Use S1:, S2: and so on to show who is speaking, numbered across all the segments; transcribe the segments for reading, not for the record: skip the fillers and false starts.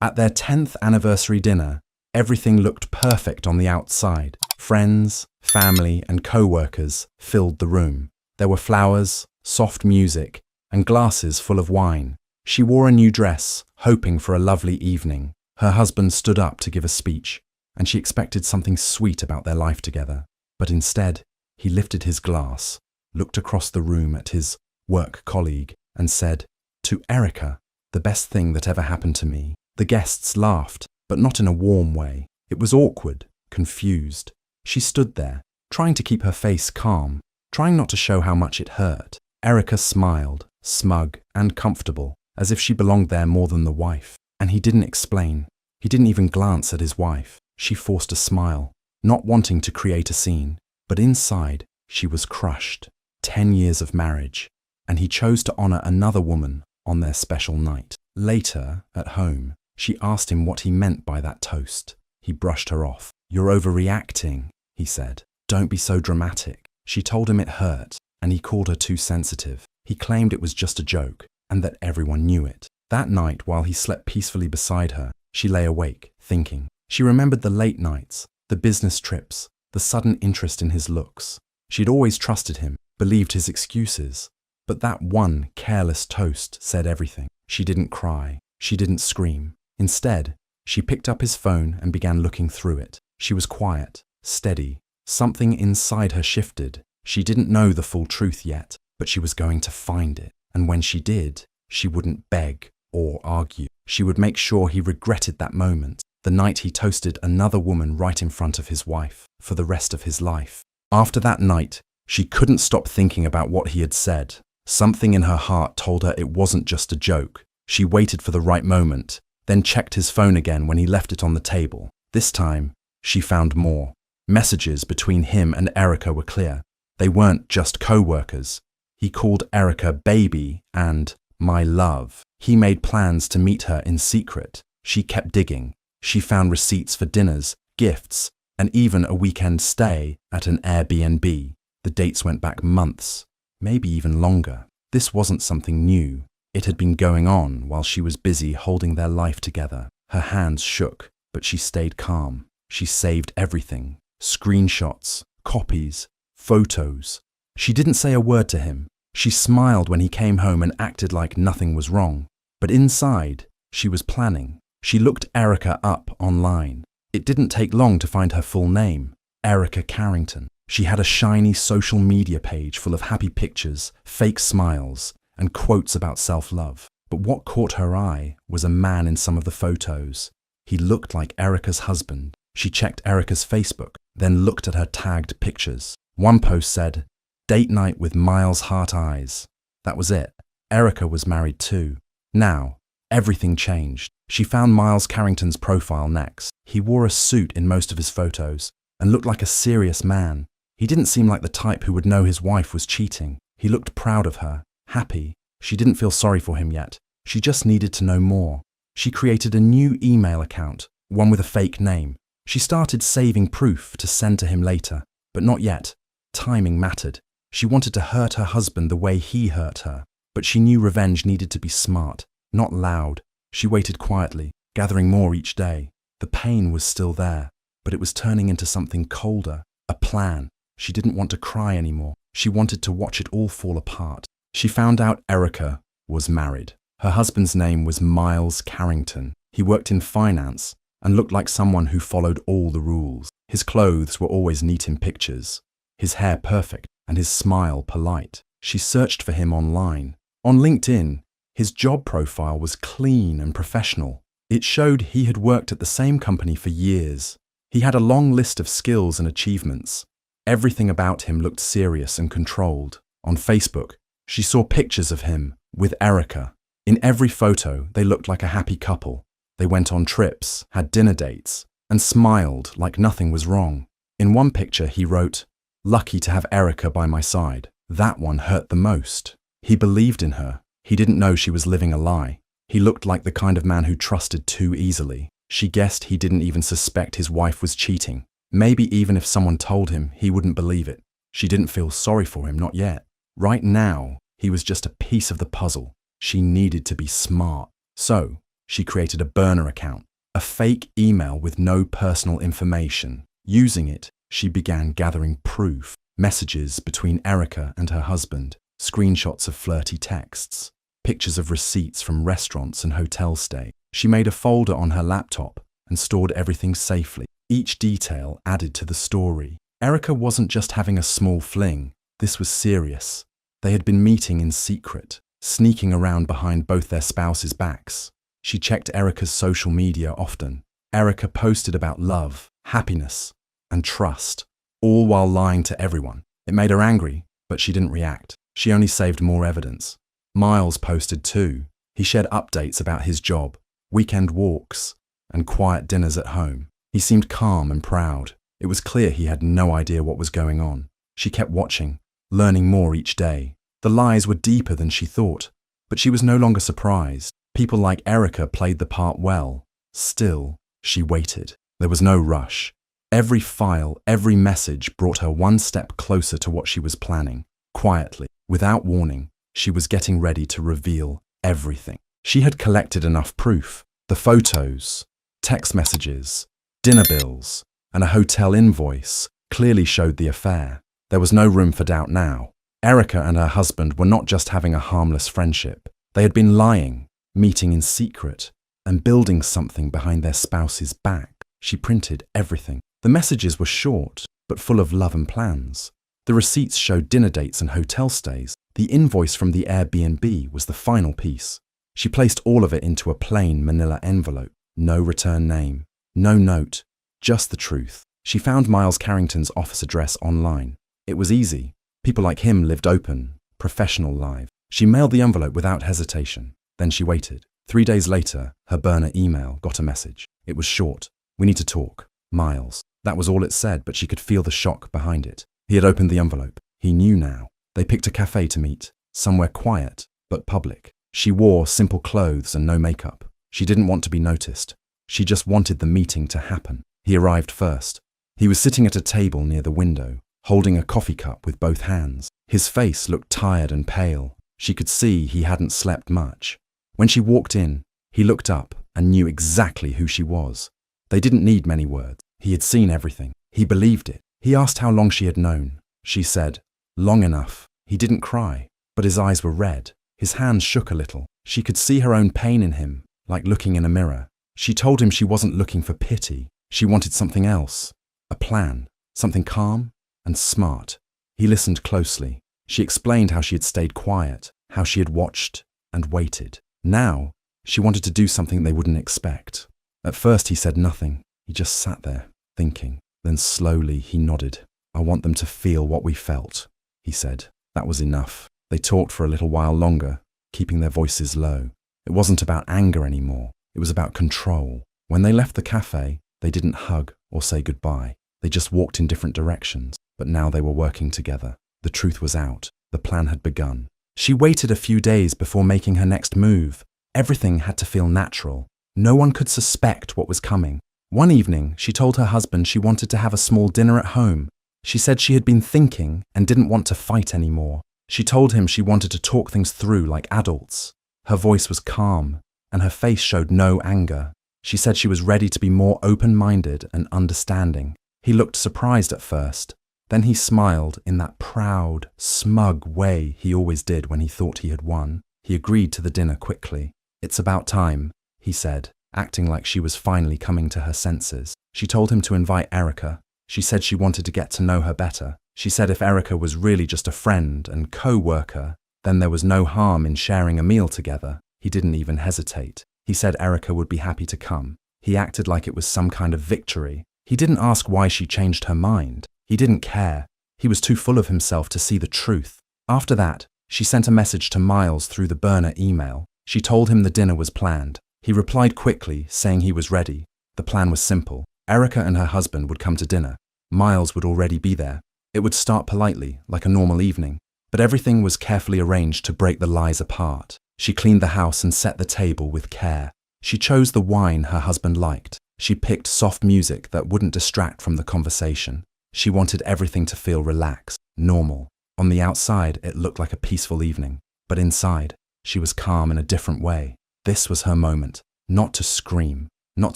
S1: At their 10th anniversary dinner, everything looked perfect on the outside. Friends, family, and co-workers filled the room. There were flowers, soft music, and glasses full of wine. She wore a new dress, hoping for a lovely evening. Her husband stood up to give a speech, and she expected something sweet about their life together. But instead, he lifted his glass, looked across the room at his work colleague, and said, "To Erica, the best thing that ever happened to me." The guests laughed, but not in a warm way. It was awkward, confused. She stood there, trying to keep her face calm, trying not to show how much it hurt. Erica smiled, smug and comfortable, as if she belonged there more than the wife. And he didn't explain. He didn't even glance at his wife. She forced a smile, not wanting to create a scene. But inside, she was crushed. 10 years of marriage. And he chose to honor another woman on their special night. Later, at home, she asked him what he meant by that toast. He brushed her off. "You're overreacting," he said. "Don't be so dramatic." She told him it hurt, and he called her too sensitive. He claimed it was just a joke, and that everyone knew it. That night, while he slept peacefully beside her, she lay awake, thinking. She remembered the late nights, the business trips, the sudden interest in his looks. She'd always trusted him, believed his excuses. But that one careless toast said everything. She didn't cry. She didn't scream. Instead, she picked up his phone and began looking through it. She was quiet, steady. Something inside her shifted. She didn't know the full truth yet, but she was going to find it. And when she did, she wouldn't beg or argue. She would make sure he regretted that moment, the night he toasted another woman right in front of his wife, for the rest of his life. After that night, she couldn't stop thinking about what he had said. Something in her heart told her it wasn't just a joke. She waited for the right moment, then checked his phone again when he left it on the table. This time, she found more. Messages between him and Erica were clear. They weren't just co-workers. He called Erica baby and my love. He made plans to meet her in secret. She kept digging. She found receipts for dinners, gifts, and even a weekend stay at an Airbnb. The dates went back months, maybe even longer. This wasn't something new. It had been going on while she was busy holding their life together. Her hands shook, but she stayed calm. She saved everything. Screenshots, copies, photos. She didn't say a word to him. She smiled when he came home and acted like nothing was wrong. But inside, she was planning. She looked Erica up online. It didn't take long to find her full name, Erica Carrington. She had a shiny social media page full of happy pictures, fake smiles, and quotes about self-love. But what caught her eye was a man in some of the photos. He looked like Erica's husband. She checked Erica's Facebook, then looked at her tagged pictures. One post said, "Date night with Miles Heart Eyes." That was it. Erica was married too. Now, everything changed. She found Miles Carrington's profile next. He wore a suit in most of his photos and looked like a serious man. He didn't seem like the type who would know his wife was cheating. He looked proud of her, happy. She didn't feel sorry for him yet. She just needed to know more. She created a new email account, one with a fake name. She started saving proof to send to him later, but not yet. Timing mattered. She wanted to hurt her husband the way he hurt her, but she knew revenge needed to be smart, not loud. She waited quietly, gathering more each day. The pain was still there, but it was turning into something colder, a plan. She didn't want to cry anymore. She wanted to watch it all fall apart. She found out Erica was married. Her husband's name was Miles Carrington. He worked in finance and looked like someone who followed all the rules. His clothes were always neat in pictures, his hair perfect, and his smile polite. She searched for him online. On LinkedIn, his job profile was clean and professional. It showed he had worked at the same company for years. He had a long list of skills and achievements. Everything about him looked serious and controlled. On Facebook, she saw pictures of him with Erica. In every photo, they looked like a happy couple. They went on trips, had dinner dates, and smiled like nothing was wrong. In one picture, he wrote, "Lucky to have Erica by my side." That one hurt the most. He believed in her. He didn't know she was living a lie. He looked like the kind of man who trusted too easily. She guessed he didn't even suspect his wife was cheating. Maybe even if someone told him, he wouldn't believe it. She didn't feel sorry for him, not yet. Right now, he was just a piece of the puzzle. She needed to be smart. So, She created a burner account, a fake email with no personal information. Using it, she began gathering proof, messages between Erica and her husband, screenshots of flirty texts, pictures of receipts from restaurants and hotel stay. She made a folder on her laptop and stored everything safely. Each detail added to the story. Erica wasn't just having a small fling. This was serious. They had been meeting in secret, sneaking around behind both their spouses' backs. She checked Erica's social media often. Erica posted about love, happiness, and trust, all while lying to everyone. It made her angry, but she didn't react. She only saved more evidence. Miles posted too. He shared updates about his job, weekend walks, and quiet dinners at home. He seemed calm and proud. It was clear he had no idea what was going on. She kept watching, learning more each day. The lies were deeper than she thought, but she was no longer surprised. People like Erica played the part well. Still, she waited. There was no rush. Every file, every message brought her one step closer to what she was planning. Quietly, without warning, she was getting ready to reveal everything. She had collected enough proof. The photos, text messages, dinner bills, and a hotel invoice clearly showed the affair. There was no room for doubt now. Erica and her husband were not just having a harmless friendship. They had been lying, meeting in secret, and building something behind their spouse's back. She printed everything. The messages were short, but full of love and plans. The receipts showed dinner dates and hotel stays. The invoice from the Airbnb was the final piece. She placed all of it into a plain manila envelope. No return name, no note, just the truth. She found Miles Carrington's office address online. It was easy. People like him lived open, professional lives. She mailed the envelope without hesitation. Then she waited. 3 days later, her burner email got a message. It was short. "We need to talk. Miles." That was all it said, but she could feel the shock behind it. He had opened the envelope. He knew now. They picked a cafe to meet, somewhere quiet, but public. She wore simple clothes and no makeup. She didn't want to be noticed. She just wanted the meeting to happen. He arrived first. He was sitting at a table near the window, holding a coffee cup with both hands. His face looked tired and pale. She could see he hadn't slept much. When she walked in, he looked up and knew exactly who she was. They didn't need many words. He had seen everything. He believed it. He asked how long she had known. She said, "Long enough." He didn't cry, but his eyes were red. His hands shook a little. She could see her own pain in him, like looking in a mirror. She told him she wasn't looking for pity. She wanted something else. A plan. Something calm and smart. He listened closely. She explained how she had stayed quiet, how she had watched and waited. Now, she wanted to do something they wouldn't expect. At first he said nothing. He just sat there, thinking. Then slowly he nodded. "I want them to feel what we felt," he said. That was enough. They talked for a little while longer, keeping their voices low. It wasn't about anger anymore. It was about control. When they left the cafe, they didn't hug or say goodbye. They just walked in different directions. But now they were working together. The truth was out. The plan had begun. She waited a few days before making her next move. Everything had to feel natural. No one could suspect what was coming. One evening, she told her husband she wanted to have a small dinner at home. She said she had been thinking and didn't want to fight anymore. She told him she wanted to talk things through like adults. Her voice was calm, and her face showed no anger. She said she was ready to be more open-minded and understanding. He looked surprised at first. Then he smiled in that proud, smug way he always did when he thought he had won. He agreed to the dinner quickly. "It's about time," he said, acting like she was finally coming to her senses. She told him to invite Erica. She said she wanted to get to know her better. She said if Erica was really just a friend and co-worker, then there was no harm in sharing a meal together. He didn't even hesitate. He said Erica would be happy to come. He acted like it was some kind of victory. He didn't ask why she changed her mind. He didn't care. He was too full of himself to see the truth. After that, she sent a message to Miles through the burner email. She told him the dinner was planned. He replied quickly, saying he was ready. The plan was simple. Erica and her husband would come to dinner. Miles would already be there. It would start politely, like a normal evening. But everything was carefully arranged to break the lies apart. She cleaned the house and set the table with care. She chose the wine her husband liked. She picked soft music that wouldn't distract from the conversation. She wanted everything to feel relaxed, normal. On the outside, it looked like a peaceful evening. But inside, she was calm in a different way. This was her moment. Not to scream, not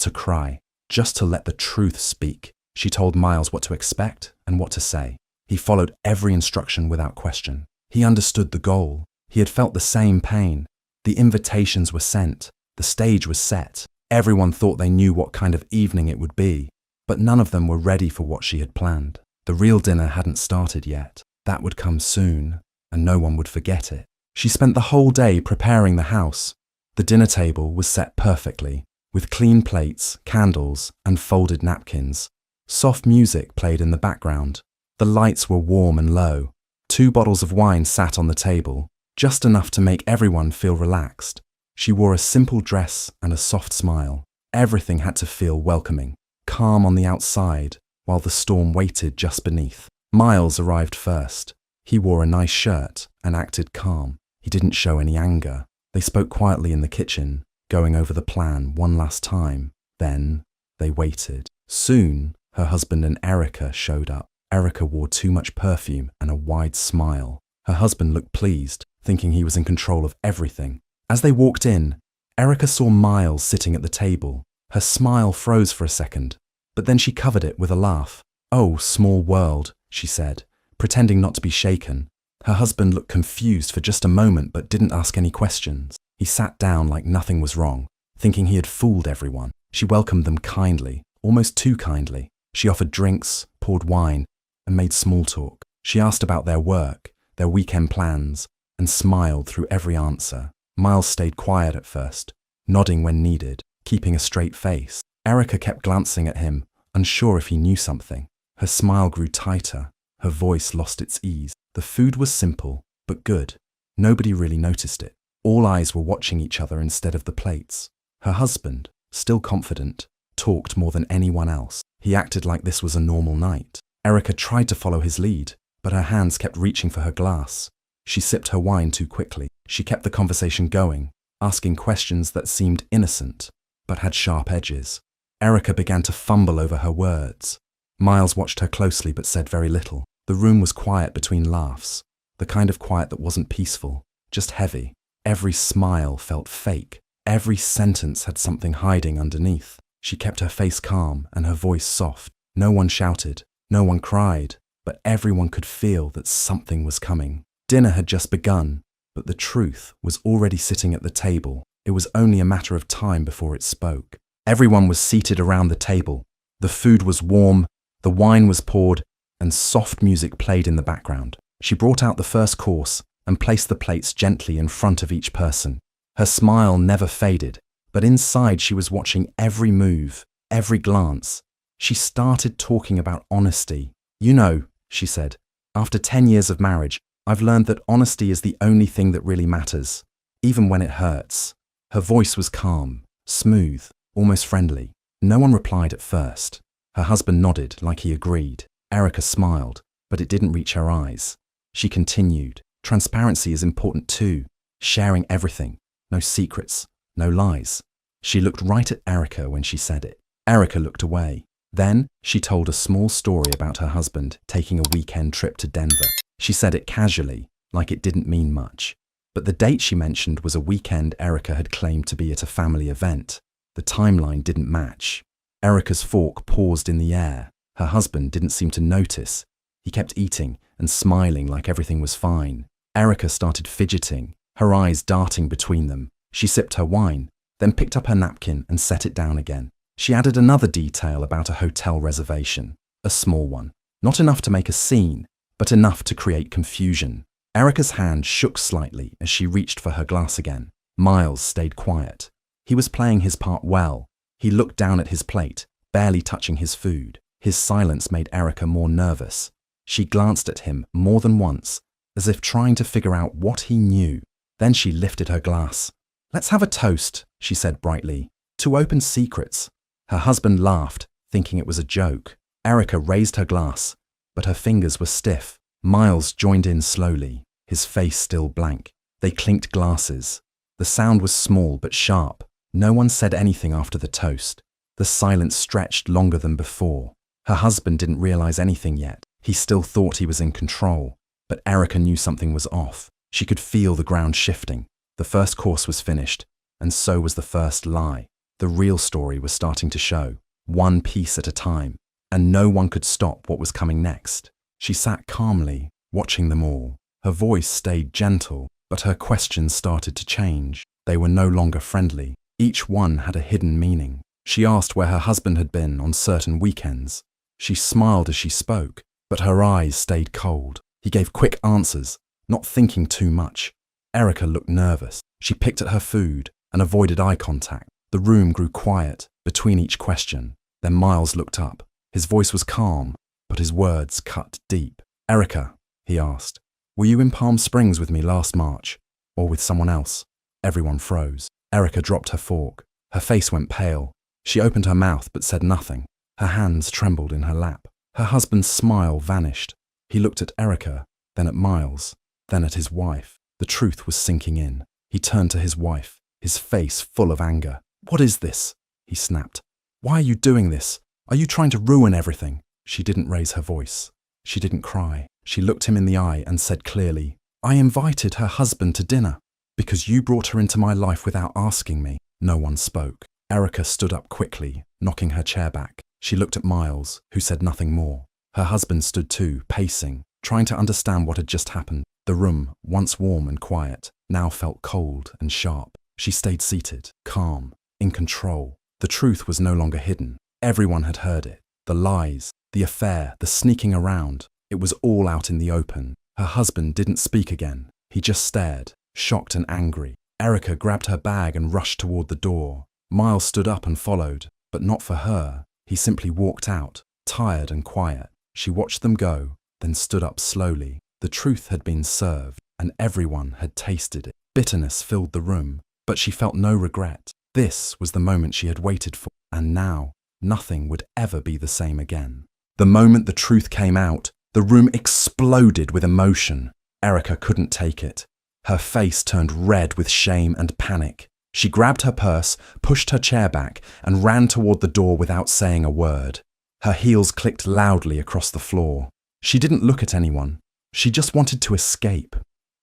S1: to cry, just to let the truth speak. She told Miles what to expect and what to say. He followed every instruction without question. He understood the goal. He had felt the same pain. The invitations were sent. The stage was set. Everyone thought they knew what kind of evening it would be, but none of them were ready for what she had planned. The real dinner hadn't started yet. That would come soon, and no one would forget it. She spent the whole day preparing the house. The dinner table was set perfectly, with clean plates, candles, and folded napkins. Soft music played in the background. The lights were warm and low. 2 bottles of wine sat on the table, just enough to make everyone feel relaxed. She wore a simple dress and a soft smile. Everything had to feel welcoming, calm on the outside, while the storm waited just beneath. Miles arrived first. He wore a nice shirt and acted calm. He didn't show any anger. They spoke quietly in the kitchen, going over the plan one last time. Then they waited. Soon, her husband and Erica showed up. Erica wore too much perfume and a wide smile. Her husband looked pleased, thinking he was in control of everything. As they walked in, Erica saw Miles sitting at the table. Her smile froze for a second, but then she covered it with a laugh. "Oh, small world," she said, pretending not to be shaken. Her husband looked confused for just a moment but didn't ask any questions. He sat down like nothing was wrong, thinking he had fooled everyone. She welcomed them kindly, almost too kindly. She offered drinks, poured wine, and made small talk. She asked about their work, their weekend plans, and smiled through every answer. Miles stayed quiet at first, nodding when needed, keeping a straight face. Erica kept glancing at him, unsure if he knew something. Her smile grew tighter. Her voice lost its ease. The food was simple, but good. Nobody really noticed it. All eyes were watching each other instead of the plates. Her husband, still confident, talked more than anyone else. He acted like this was a normal night. Erica tried to follow his lead, but her hands kept reaching for her glass. She sipped her wine too quickly. She kept the conversation going, asking questions that seemed innocent, but had sharp edges. Erica began to fumble over her words. Miles watched her closely but said very little. The room was quiet between laughs, the kind of quiet that wasn't peaceful, just heavy. Every smile felt fake. Every sentence had something hiding underneath. She kept her face calm and her voice soft. No one shouted, no one cried, but everyone could feel that something was coming. Dinner had just begun, but the truth was already sitting at the table. It was only a matter of time before it spoke. Everyone was seated around the table. The food was warm, the wine was poured, and soft music played in the background. She brought out the first course and placed the plates gently in front of each person. Her smile never faded, but inside she was watching every move, every glance. She started talking about honesty. "You know," she said, "after 10 years of marriage, I've learned that honesty is the only thing that really matters, even when it hurts." Her voice was calm, smooth, almost friendly. No one replied at first. Her husband nodded like he agreed. Erica smiled, but it didn't reach her eyes. She continued, "Transparency is important too, sharing everything. No secrets, no lies." She looked right at Erica when she said it. Erica looked away. Then she told a small story about her husband taking a weekend trip to Denver. She said it casually, like it didn't mean much. But the date she mentioned was a weekend Erica had claimed to be at a family event. The timeline didn't match. Erica's fork paused in the air. Her husband didn't seem to notice. He kept eating and smiling like everything was fine. Erica started fidgeting, her eyes darting between them. She sipped her wine, then picked up her napkin and set it down again. She added another detail about a hotel reservation, a small one. Not enough to make a scene, but enough to create confusion. Erica's hand shook slightly as she reached for her glass again. Miles stayed quiet. He was playing his part well. He looked down at his plate, barely touching his food. His silence made Erica more nervous. She glanced at him more than once, as if trying to figure out what he knew. Then she lifted her glass. "Let's have a toast," she said brightly, "to open secrets." Her husband laughed, thinking it was a joke. Erica raised her glass, but her fingers were stiff. Miles joined in slowly, his face still blank. They clinked glasses. The sound was small but sharp. No one said anything after the toast. The silence stretched longer than before. Her husband didn't realize anything yet. He still thought he was in control, but Erica knew something was off. She could feel the ground shifting. The first course was finished, and so was the first lie. The real story was starting to show, one piece at a time, and no one could stop what was coming next. She sat calmly, watching them all. Her voice stayed gentle, but her questions started to change. They were no longer friendly. Each one had a hidden meaning. She asked where her husband had been on certain weekends. She smiled as she spoke, but her eyes stayed cold. He gave quick answers, not thinking too much. Erica looked nervous. She picked at her food and avoided eye contact. The room grew quiet between each question. Then Miles looked up. His voice was calm, but his words cut deep. "Erica," he asked, "were you in Palm Springs with me last March, or with someone else?" Everyone froze. Erica dropped her fork. Her face went pale. She opened her mouth but said nothing. Her hands trembled in her lap. Her husband's smile vanished. He looked at Erica, then at Miles, then at his wife. The truth was sinking in. He turned to his wife, his face full of anger. "What is this?" he snapped. "Why are you doing this? Are you trying to ruin everything?" She didn't raise her voice. She didn't cry. She looked him in the eye and said clearly, "I invited her husband to dinner because you brought her into my life without asking me." No one spoke. Erica stood up quickly, knocking her chair back. She looked at Miles, who said nothing more. Her husband stood too, pacing, trying to understand what had just happened. The room, once warm and quiet, now felt cold and sharp. She stayed seated, calm, in control. The truth was no longer hidden. Everyone had heard it. The lies, the affair, the sneaking around. It was all out in the open. Her husband didn't speak again. He just stared, shocked and angry. Erica grabbed her bag and rushed toward the door. Miles stood up and followed, but not for her. He simply walked out, tired and quiet. She watched them go, then stood up slowly. The truth had been served, and everyone had tasted it. Bitterness filled the room, but she felt no regret. This was the moment she had waited for, and now nothing would ever be the same again. The moment the truth came out, the room exploded with emotion. Erica couldn't take it. Her face turned red with shame and panic. She grabbed her purse, pushed her chair back, and ran toward the door without saying a word. Her heels clicked loudly across the floor. She didn't look at anyone. She just wanted to escape.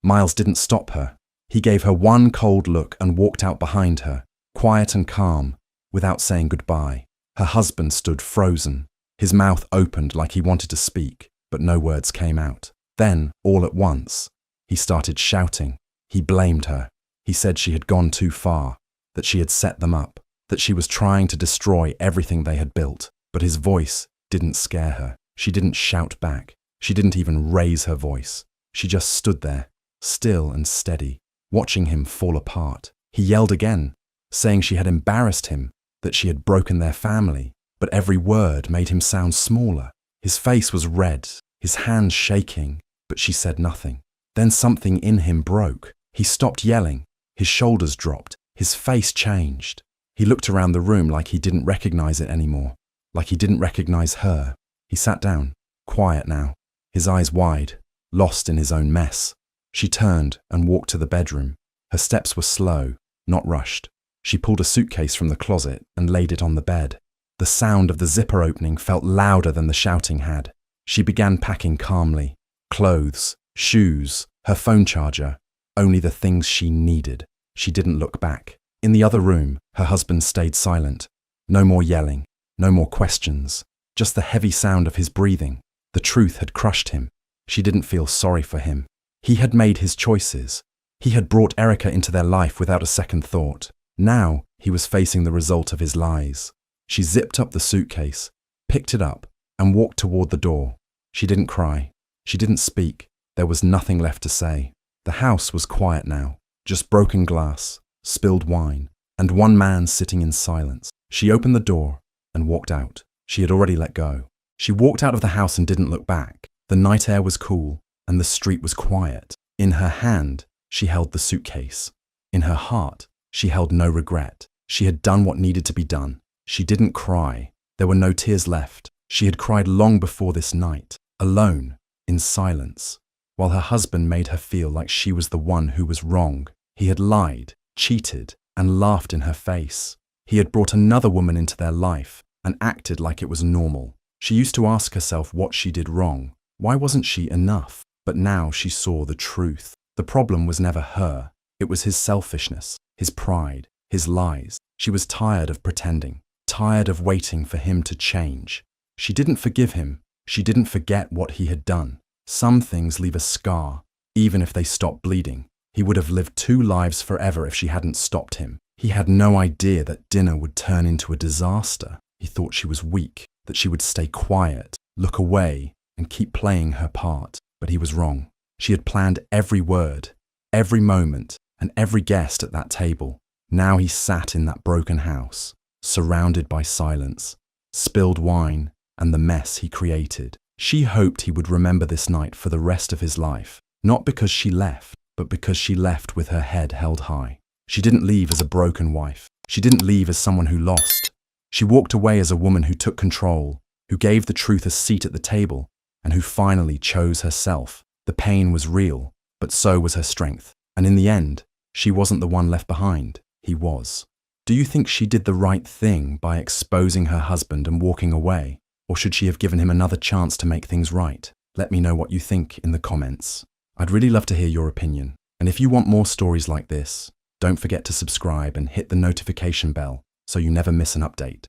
S1: Miles didn't stop her. He gave her one cold look and walked out behind her, quiet and calm, without saying goodbye. Her husband stood frozen. His mouth opened like he wanted to speak, but no words came out. Then, all at once, he started shouting. He blamed her. He said she had gone too far, that she had set them up, that she was trying to destroy everything they had built. But his voice didn't scare her. She didn't shout back. She didn't even raise her voice. She just stood there, still and steady, watching him fall apart. He yelled again, saying she had embarrassed him, that she had broken their family, but every word made him sound smaller. His face was red, his hands shaking, but she said nothing. Then something in him broke. He stopped yelling. His shoulders dropped. His face changed. He looked around the room like he didn't recognize it anymore, like he didn't recognize her. He sat down, quiet now, his eyes wide, lost in his own mess. She turned and walked to the bedroom. Her steps were slow, not rushed. She pulled a suitcase from the closet and laid it on the bed. The sound of the zipper opening felt louder than the shouting had. She began packing calmly. Clothes, shoes, her phone charger, only the things she needed. She didn't look back. In the other room, her husband stayed silent. No more yelling, no more questions, just the heavy sound of his breathing. The truth had crushed him. She didn't feel sorry for him. He had made his choices. He had brought Erica into their life without a second thought. Now he was facing the result of his lies. She zipped up the suitcase, picked it up, and walked toward the door. She didn't cry. She didn't speak. There was nothing left to say. The house was quiet now, just broken glass, spilled wine, and one man sitting in silence. She opened the door and walked out. She had already let go. She walked out of the house and didn't look back. The night air was cool, and the street was quiet. In her hand, she held the suitcase. In her heart, she held no regret. She had done what needed to be done. She didn't cry. There were no tears left. She had cried long before this night, alone, in silence, while her husband made her feel like she was the one who was wrong. He had lied, cheated, and laughed in her face. He had brought another woman into their life and acted like it was normal. She used to ask herself what she did wrong. Why wasn't she enough? But now she saw the truth. The problem was never her. It was his selfishness, his pride, his lies. She was tired of pretending, tired of waiting for him to change. She didn't forgive him. She didn't forget what he had done. Some things leave a scar, even if they stop bleeding. He would have lived 2 lives forever if she hadn't stopped him. He had no idea that dinner would turn into a disaster. He thought she was weak, that she would stay quiet, look away, and keep playing her part. But he was wrong. She had planned every word, every moment, and every guest at that table. Now he sat in that broken house, surrounded by silence, spilled wine, and the mess he created. She hoped he would remember this night for the rest of his life, not because she left, but because she left with her head held high. She didn't leave as a broken wife. She didn't leave as someone who lost. She walked away as a woman who took control, who gave the truth a seat at the table, and who finally chose herself. The pain was real, but so was her strength. And in the end, she wasn't the one left behind. He was. Do you think she did the right thing by exposing her husband and walking away? Or should she have given him another chance to make things right? Let me know what you think in the comments. I'd really love to hear your opinion. And if you want more stories like this, don't forget to subscribe and hit the notification bell so you never miss an update.